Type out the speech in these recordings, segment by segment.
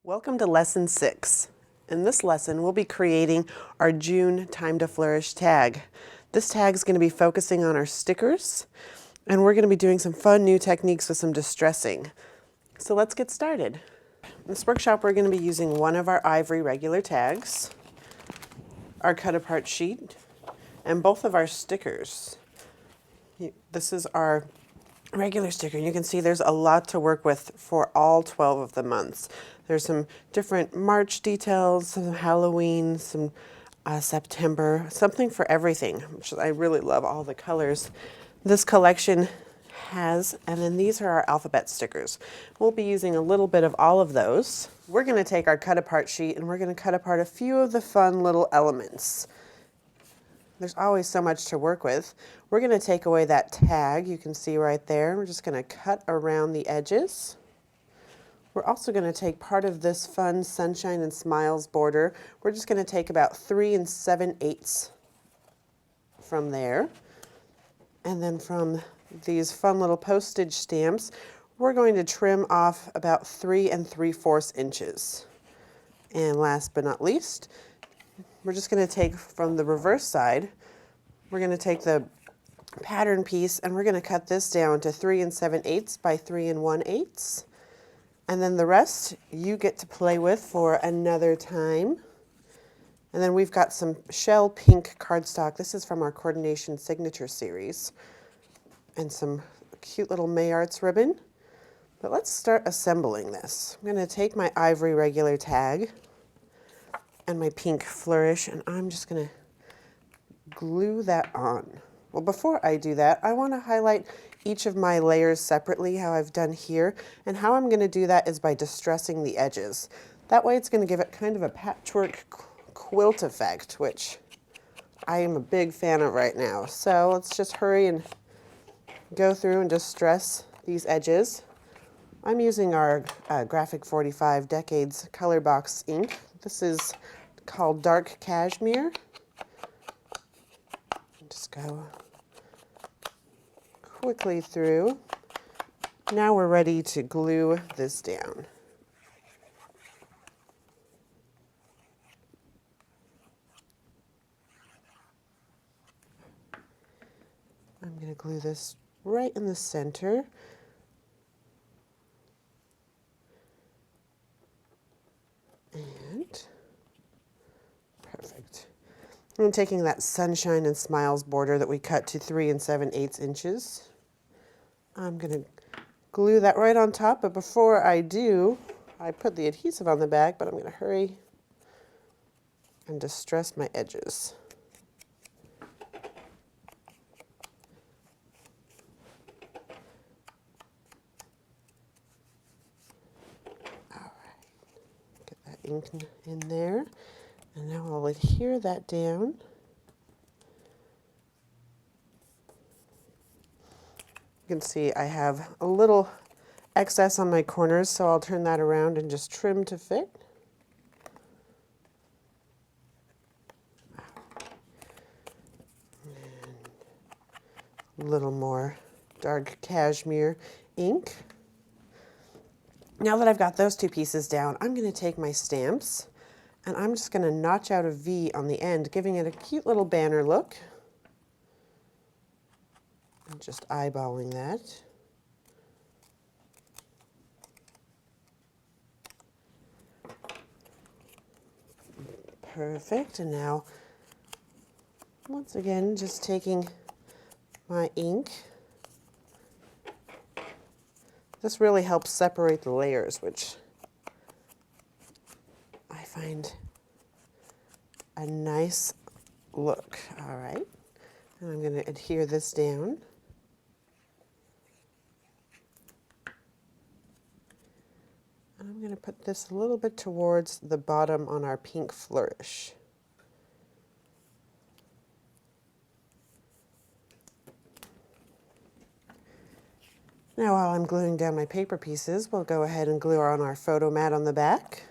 Welcome to Lesson 6. In this lesson, we'll be creating our June Time to Flourish tag. This tag is going to be focusing on our stickers, and we're going to be doing some fun new techniques with some distressing. So let's get started. In this workshop, we're going to be using one of our ivory regular tags, our cut-apart sheet, and both of our stickers. This is our regular sticker. You can see there's a lot to work with for all 12 of the months. There's some different March details, some Halloween, some September, something for everything, which I really love all the colors this collection has. And then these are our alphabet stickers. We'll be using a little bit of all of those. We're going to take our cut apart sheet and we're going to cut apart a few of the fun little elements. There's always so much to work with. We're going to take away that tag you can see right there. We're just going to cut around the edges. We're also going to take part of this fun Sunshine and Smiles border. We're just going to take about 3 7/8 from there. And then from these fun little postage stamps, we're going to trim off about 3 3/4 inches. And last but not least, we're just going to take from the reverse side, we're going to take the pattern piece and we're going to cut this down to 3 7/8 by 3 1/8. And then the rest you get to play with for another time. And then we've got some shell pink cardstock. This is from our Coordination Signature series. And some cute little May Arts ribbon. But let's start assembling this. I'm going to take my ivory regular tag and my pink flourish, and I'm just going to glue that on. Well, before I do that, I want to highlight each of my layers separately, how I've done here, and how I'm going to do that is by distressing the edges. That way it's going to give it kind of a patchwork quilt effect, which I am a big fan of right now. So let's just hurry and go through and distress these edges. I'm using our Graphic 45 Decades Color Box ink. This is called Dark Cashmere. Just go quickly through. Now we're ready to glue this down. I'm going to glue this right in the center. And perfect. I'm taking that Sunshine and Smiles border that we cut to 3 7/8 inches. I'm going to glue that right on top, but before I do, I put the adhesive on the back, but I'm going to hurry and distress my edges. All right, get that ink in there, and now I'll adhere that down. You can see I have a little excess on my corners, so I'll turn that around and just trim to fit. And a little more dark cashmere ink. Now that I've got those two pieces down, I'm going to take my stamps and I'm just going to notch out a V on the end, giving it a cute little banner look. I'm just eyeballing that. Perfect. And now, once again, just taking my ink. This really helps separate the layers, which I find a nice look. All right. And I'm going to adhere this down. And I'm going to put this a little bit towards the bottom on our pink flourish. Now while I'm gluing down my paper pieces, we'll go ahead and glue on our photo mat on the back.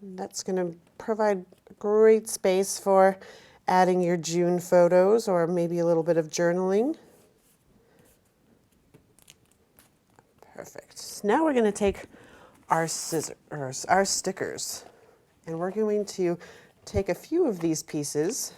And that's going to provide great space for adding your June photos or maybe a little bit of journaling. Perfect. So now we're going to take our scissors, our stickers, and we're going to take a few of these pieces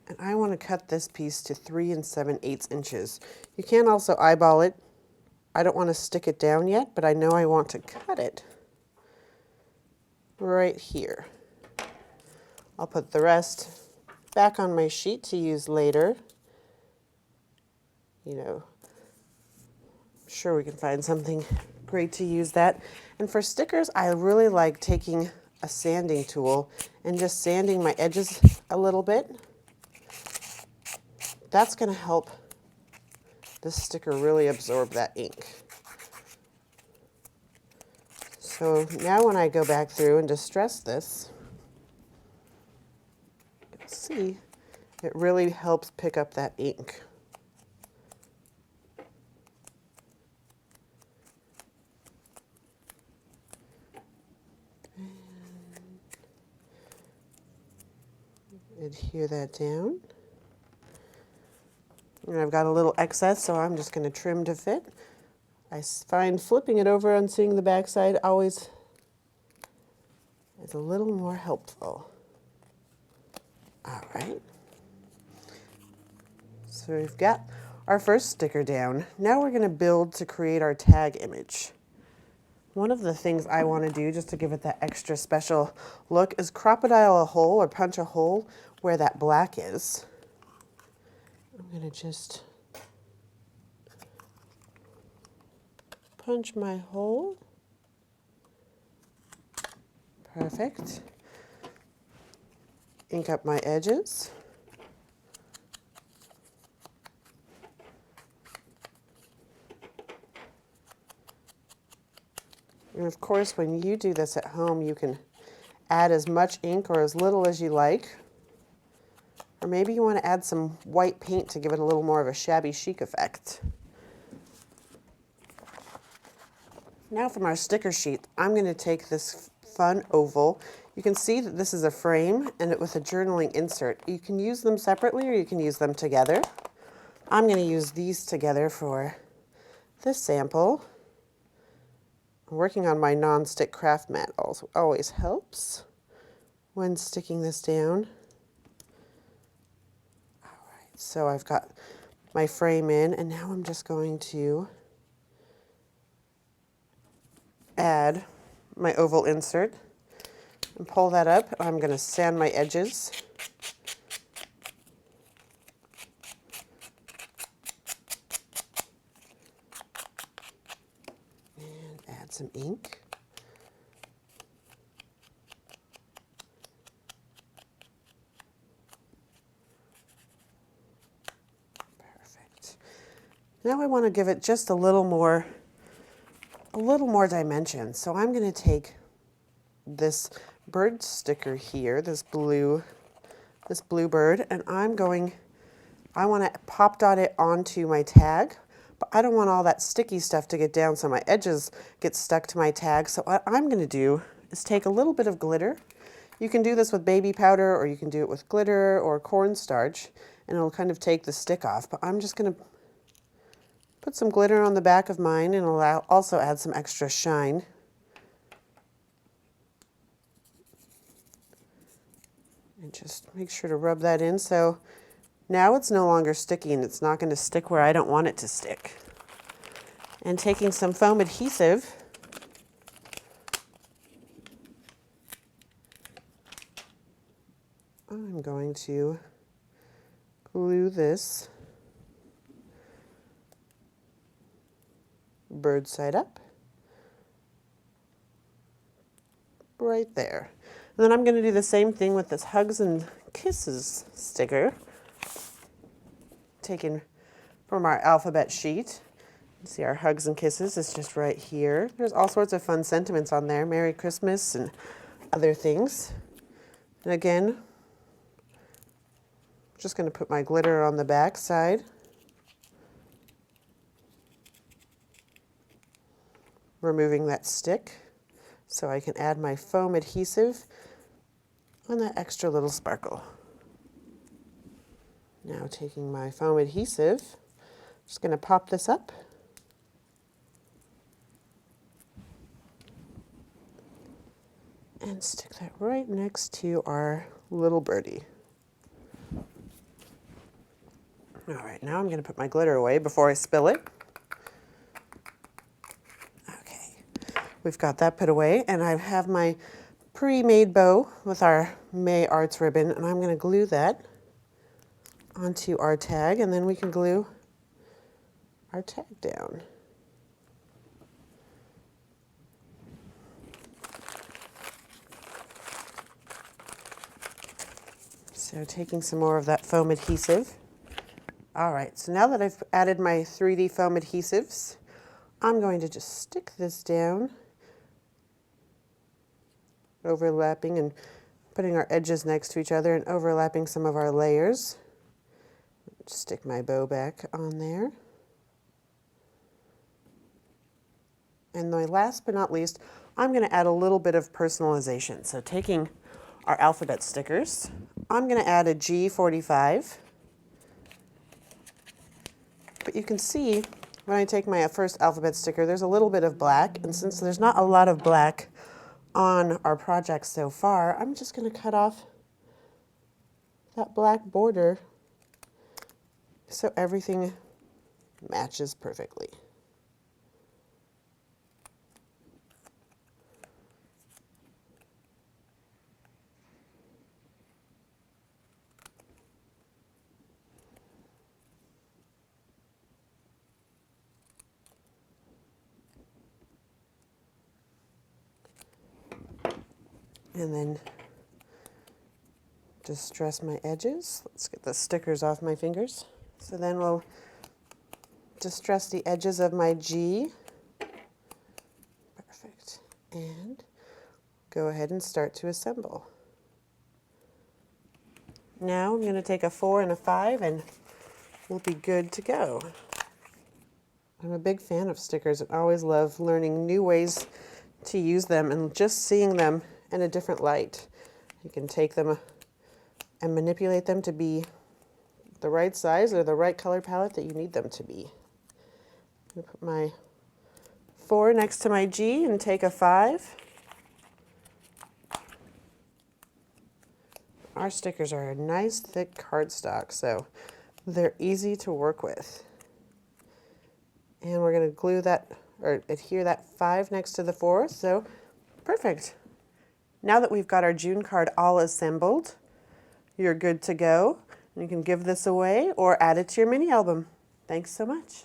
and I want to cut this piece to 3 7/8 inches. You can also eyeball it. I don't want to stick it down yet, but I know I want to cut it right here. I'll put the rest back on my sheet to use later. You know, I'm sure we can find something great to use that. And for stickers, I really like taking a sanding tool and just sanding my edges a little bit. That's going to help this sticker really absorb that ink. So now when I go back through and distress this, you'll see it really helps pick up that ink. Adhere that down. And I've got a little excess, so I'm just going to trim to fit. I find flipping it over and seeing the back side always is a little more helpful. All right. So we've got our first sticker down. Now we're going to build to create our tag image. One of the things I want to do just to give it that extra special look is crocodile a hole or punch a hole where that black is. I'm going to just punch my hole. Perfect. Ink up my edges. And of course, when you do this at home, you can add as much ink or as little as you like. Or maybe you want to add some white paint to give it a little more of a shabby chic effect. Now from our sticker sheet, I'm going to take this fun oval. You can see that this is a frame and it with a journaling insert. You can use them separately or you can use them together. I'm going to use these together for this sample. Working on my non-stick craft mat also always helps when sticking this down. All right, so I've got my frame in, and now I'm just going to add my oval insert and pull that up. I'm going to sand my edges. And add some ink. Perfect. Now I want to give it just a little more dimension. So I'm going to take this bird sticker here, this blue bird, and I want to pop dot it onto my tag, but I don't want all that sticky stuff to get down so my edges get stuck to my tag. So what I'm going to do is take a little bit of glitter. You can do this with baby powder, or you can do it with glitter or cornstarch, and it'll kind of take the stick off. But I'm just going to put some glitter on the back of mine, and also add some extra shine. And just make sure to rub that in. So now it's no longer sticky and it's not going to stick where I don't want it to stick. And taking some foam adhesive, I'm going to glue this bird side up right there. And then I'm going to do the same thing with this Hugs and Kisses sticker, taken from our alphabet sheet. You see our Hugs and Kisses is just right here. There's all sorts of fun sentiments on there, Merry Christmas and other things. And again, I'm just going to put my glitter on the back side. Removing that stick so I can add my foam adhesive on that extra little sparkle. Now taking my foam adhesive, just going to pop this up. And stick that right next to our little birdie. All right, now I'm going to put my glitter away before I spill it. Okay, we've got that put away, and I have my pre-made bow with our May Arts ribbon, and I'm going to glue that onto our tag, and then we can glue our tag down. So taking some more of that foam adhesive. All right, so now that I've added my 3D foam adhesives, I'm going to just stick this down, overlapping and putting our edges next to each other and overlapping some of our layers. Stick my bow back on there. And my last but not least, I'm going to add a little bit of personalization. So taking our alphabet stickers, I'm going to add a G45. But you can see when I take my first alphabet sticker, there's a little bit of black. And since there's not a lot of black on our project so far, I'm just going to cut off that black border so everything matches perfectly. And then distress my edges. Let's get the stickers off my fingers. So then we'll distress the edges of my G. Perfect. And go ahead and start to assemble. Now I'm going to take a 4 and a 5 and we'll be good to go. I'm a big fan of stickers and always love learning new ways to use them and just seeing them in a different light. You can take them and manipulate them to be the right size or the right color palette that you need them to be. I'm going to put my 4 next to my G and take a 5. Our stickers are a nice thick cardstock, so they're easy to work with. And we're going to glue that or adhere that 5 next to the 4, so perfect. Now that we've got our June card all assembled, you're good to go. You can give this away or add it to your mini album. Thanks so much.